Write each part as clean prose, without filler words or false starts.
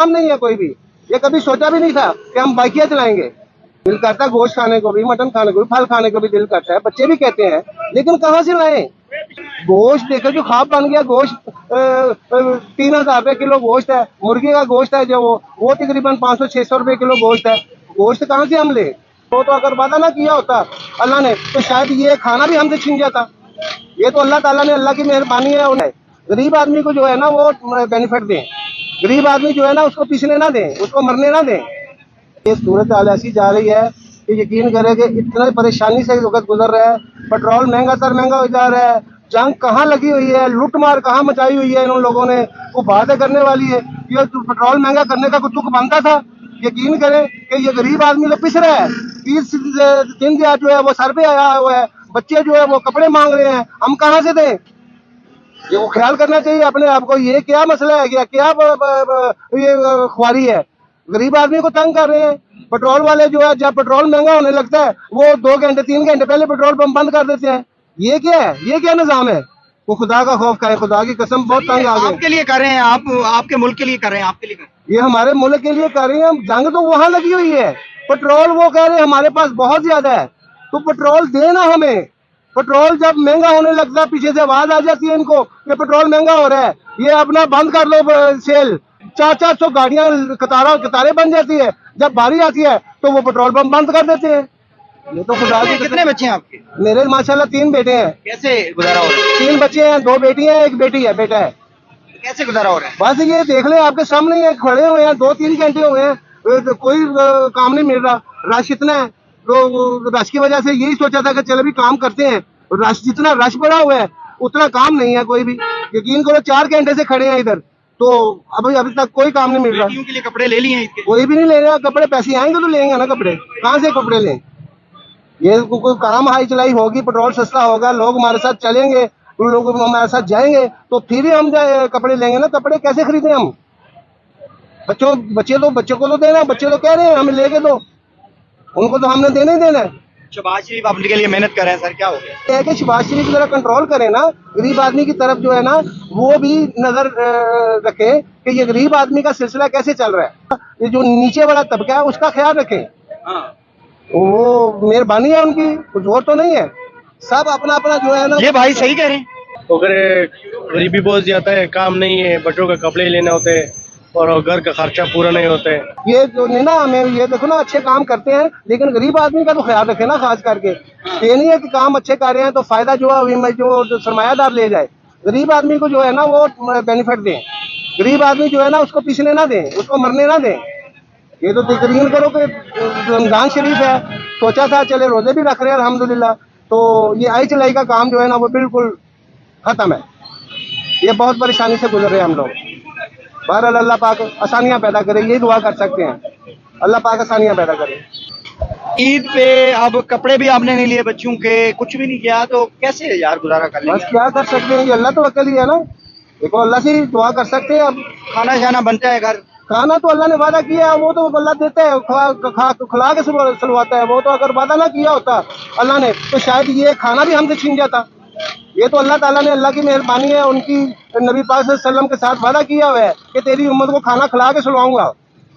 काम नहीं है कोई भी। ये कभी सोचा भी नहीं था कि हम बाइकियां चलाएंगे। दिल करता है गोश्त खाने को भी, मटन खाने को भी, फल खाने को भी दिल करता है, बच्चे भी कहते हैं, लेकिन कहाँ से लाएं? गोश्त देखो जो ख्वाब बन गया। गोश्त 3,000 रुपए किलो गोश्त है, मुर्गी का गोश्त है जो वो तकरीबन 500-600 रुपए किलो गोश्त है। गोश्त कहाँ से हम ले? वो तो अगर वादा ना किया होता अल्लाह ने तो शायद ये खाना भी हमसे छीन जाता। ये तो अल्लाह ताला ने, अल्लाह की मेहरबानी है। उन्हें गरीब आदमी को जो है ना वो बेनिफिट दें। गरीब आदमी जो है ना उसको पिछले ना दें, उसको मरने ना दें। ये सूरत हाल ऐसी जा रही है कि यकीन करें कि इतना परेशानी से वक्त गुजर रहा है। पेट्रोल महंगा सर महंगा हो जा रहा है। जंग कहाँ लगी हुई है, लूट मार कहाँ मचाई हुई है इन लोगों ने, वो बातें करने वाली है। ये पेट्रोल महंगा करने का कुछ तुक बनता था? यकीन करें कि ये गरीब आदमी तो पिस रहा है। 30 दिन जो है वो सर पे आया हुआ है, बच्चे जो है वो कपड़े मांग रहे हैं, हम कहाँ से दें? ये वो ख्याल करना चाहिए अपने आप को। ये क्या मसला है, क्या ये ख्वारी है? गरीब आदमी को तंग कर रहे हैं। पेट्रोल वाले जो है जब पेट्रोल महंगा होने लगता है वो 2 घंटे 3 घंटे पहले पेट्रोल पंप बंद कर देते हैं। ये क्या है? ये क्या निजाम है? वो खुदा का खौफ करे, खुदा की कसम बहुत तंग आ गए। आपके लिए कर रहे हैं, आप आपके मुल्क के लिए कर रहे हैं, आपके लिए कर रहे हैं। ये हमारे मुल्क के लिए कर रहे हैं। जंग तो वहां लगी हुई है। पेट्रोल वो कह रहे हैं हमारे पास बहुत ज्यादा है, तो पेट्रोल देना हमें। पेट्रोल जब महंगा होने लगता है पीछे से आवाज आ जाती है इनको कि पेट्रोल महंगा हो रहा है, ये अपना बंद कर लो सेल। 400-400 गाड़ियां कतारें बन जाती है। जब बारी आती है तो वो पेट्रोल पंप बंद कर देते हैं। ये तो खुदा की कितने बच्चे हैं आपके? मेरे माशाल्लाह 3 बेटे हैं। कैसे गुजारा हो रहा है? 3 बच्चे हैं, 2 बेटियां हैं, 1 बेटी है, बेटा है। कैसे गुजारा हो रहा है? बस ये देख लें, आपके सामने ही है, खड़े हुए हैं, 2-3 घंटे हुए हैं, तो कोई काम नहीं मिल रहा। रश इतना है तो रश की वजह से यही सोचा था कि चलो भी काम करते हैं। रश जितना रश पड़ा हुआ है उतना काम नहीं है कोई भी। यकीन करो 4 घंटे से खड़े हैं इधर, तो अभी तक कोई काम नहीं मिल रहा। बेटियों के लिए कपड़े ले लिए हैं इसके? कोई भी नहीं ले रहा कपड़े। पैसे आएंगे तो लेंगे ना कपड़े, कहाँ से कपड़े लें? ये कोई काम हाई चलाई होगी, पेट्रोल सस्ता होगा, लोग हमारे साथ चलेंगे, उन लोग हमारे साथ जाएंगे तो फिर ही हम कपड़े लेंगे ना। कपड़े कैसे खरीदें हम? बच्चे को तो देना, बच्चे तो कह रहे हैं हमें लेके दो, उनको तो हमने देना ही देना है। शहबाज शरीफ अपने के लिए मेहनत कर रहे हैं सर, क्या हो गया? क्या है कि शहबाज शरीफ जरा कंट्रोल करें ना, गरीब आदमी की तरफ जो है ना वो भी नजर रखे कि ये गरीब आदमी का सिलसिला कैसे चल रहा है। ये जो नीचे वाला तबका है उसका ख्याल रखें। हाँ। वो मेहरबानी है उनकी, कुछ और तो नहीं है। सब अपना अपना जो है ना। ये भाई सही कह रहे हैं। अगर गरीबी बहुत ज्यादा है, काम नहीं है, बच्चों के कपड़े लेने होते हैं और घर का खर्चा पूरा नहीं होता है। ये जो नहीं ना, हमें ये देखो ना, अच्छे काम करते हैं लेकिन गरीब आदमी का तो ख्याल रखे ना खास करके। ये नहीं है कि काम अच्छे कर रहे हैं तो फायदा जो है जो सरमायादार ले जाए। गरीब आदमी को जो है ना वो बेनिफिट दें। गरीब आदमी जो है ना उसको पिछले ना दें, उसको मरने ना दें। ये तो यकीन करो कि रमजान शरीफ है, सोचा था चले रोजे भी रख रहे हैं अल्हम्दुलिल्लाह, तो ये आई चलाई का काम जो है ना वो बिल्कुल खत्म है। ये बहुत परेशानी से गुजर रहे हैं हम लोग। बहरहाल अल्लाह पाक आसानियां पैदा करे, यही दुआ कर सकते हैं। अल्लाह पाक आसानियां पैदा करे। ईद पे अब कपड़े भी आपने नहीं लिए बच्चों के, कुछ भी नहीं किया, तो कैसे यार गुजारा कर बस लेंगे? क्या कर सकते हैं, ये अल्लाह तो अकेली है ना। देखो अल्लाह से ही दुआ कर सकते हैं। अब खाना शाना बनता है घर? खाना तो अल्लाह ने वादा किया है, वो तो अल्लाह देता है, खिला के सुलवाता है। वो तो अगर वादा ना किया होता अल्लाह ने तो शायद ये खाना भी हमसे छीन जाता। ये तो अल्लाह ताला ने, अल्लाह की मेहरबानी है, उनकी नबी पाक सल्लल्लाहु अलैहि वसल्लम के साथ वादा किया हुआ है कि तेरी उम्मत को खाना खिला के सुलवाऊंगा।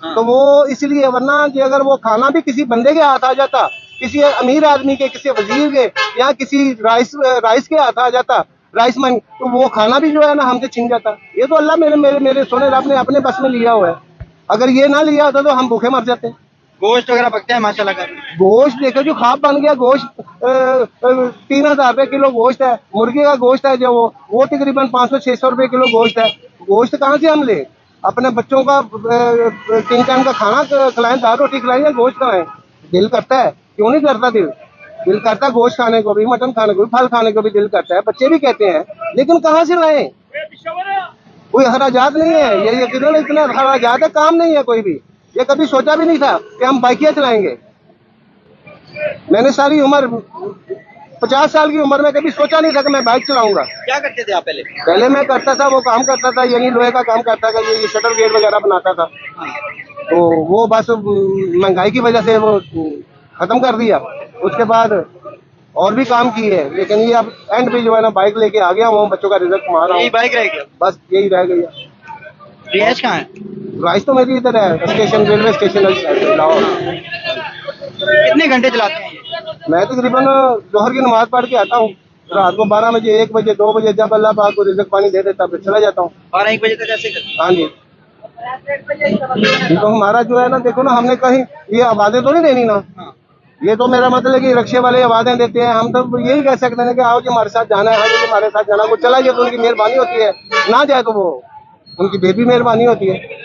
तो वो इसलिए, वरना कि अगर वो खाना भी किसी बंदे के हाथ आ जाता, किसी अमीर आदमी के, किसी वजीर के या किसी राइस के हाथ आ जाता, राइस मैन, तो वो खाना भी जो है ना हमसे छीन जाता। ये तो अल्लाह मेरे मेरे मेरे सोने रब ने अपने बस में लिया हुआ है। अगर ये ना लिया होता तो हम भूखे मर जाते। गोश्त वगैरह पकता है माशाल्लाह कर? गोश्त देखो जो ख्वाब बन गया। गोश्त 3,000 रुपए किलो गोश्त है, मुर्गी का गोश्त है जो वो तकरीबन 500-600 रुपए किलो गोश्त है। गोश्त कहाँ से हम ले? अपने बच्चों का 3 टाइम का खाना खिलाएं, दाल रोटी खिलाएं या गोश्त खिलाएं? दिल करता है, क्यों नहीं करता दिल? दिल करता है गोश्त खाने को भी, मटन खाने को भी, फल खाने को भी दिल करता है, बच्चे भी कहते हैं, लेकिन कहाँ से लाएं? कोई हराजात नहीं है। ये यकीनन इतना हराजात है, काम नहीं है कोई भी। ये कभी सोचा भी नहीं था कि हम बाइकियां चलाएंगे। मैंने सारी उम्र 50 साल की उम्र में कभी सोचा नहीं था कि मैं बाइक चलाऊंगा। क्या करते थे आप पहले? पहले मैं करता था, वो काम करता था, यानी लोहे का काम करता था, ये शटर गेट वगैरह बनाता था। तो वो बस महंगाई की वजह से वो खत्म कर दिया। उसके बाद और भी काम किए है, लेकिन ये अब एंड पे जो है ना बाइक लेके आ गया हूँ, बच्चों का रिजल्ट कमा रहा यही हूँ। बाइक रह गया? बस यही रह गई है। रिहायश कहाँ है? राइस तो मेरी इधर है, स्टेशन, रेलवे स्टेशन लाहौर। कितने घंटे चलाते हैं ये? मैं तकरीबन जोहर की नमाज पढ़ के आता हूँ, रात को 12 बजे, 1 बजे, 2 बजे, जब अल्लाह पाक को रिज़्क पानी दे देता फिर चला जाता हूँ। 12-1 बजे तक ऐसे करते हैं? हाँ जी। तो हमारा जो है ना, देखो ना, हमने कहीं ये आवाजें तो नहीं देनी ना। हाँ। ये तो मेरा मतलब है कि रक्शे वाले आवाजें देते हैं, हम तो यही कह सकते हैं कि आओ जी हमारे साथ जाना है, हाँ जी हमारे साथ जाना है। वो चला जाए तो उनकी मेहरबानी होती है, ना जाए तो वो उनकी फिर भी मेहरबानी होती है।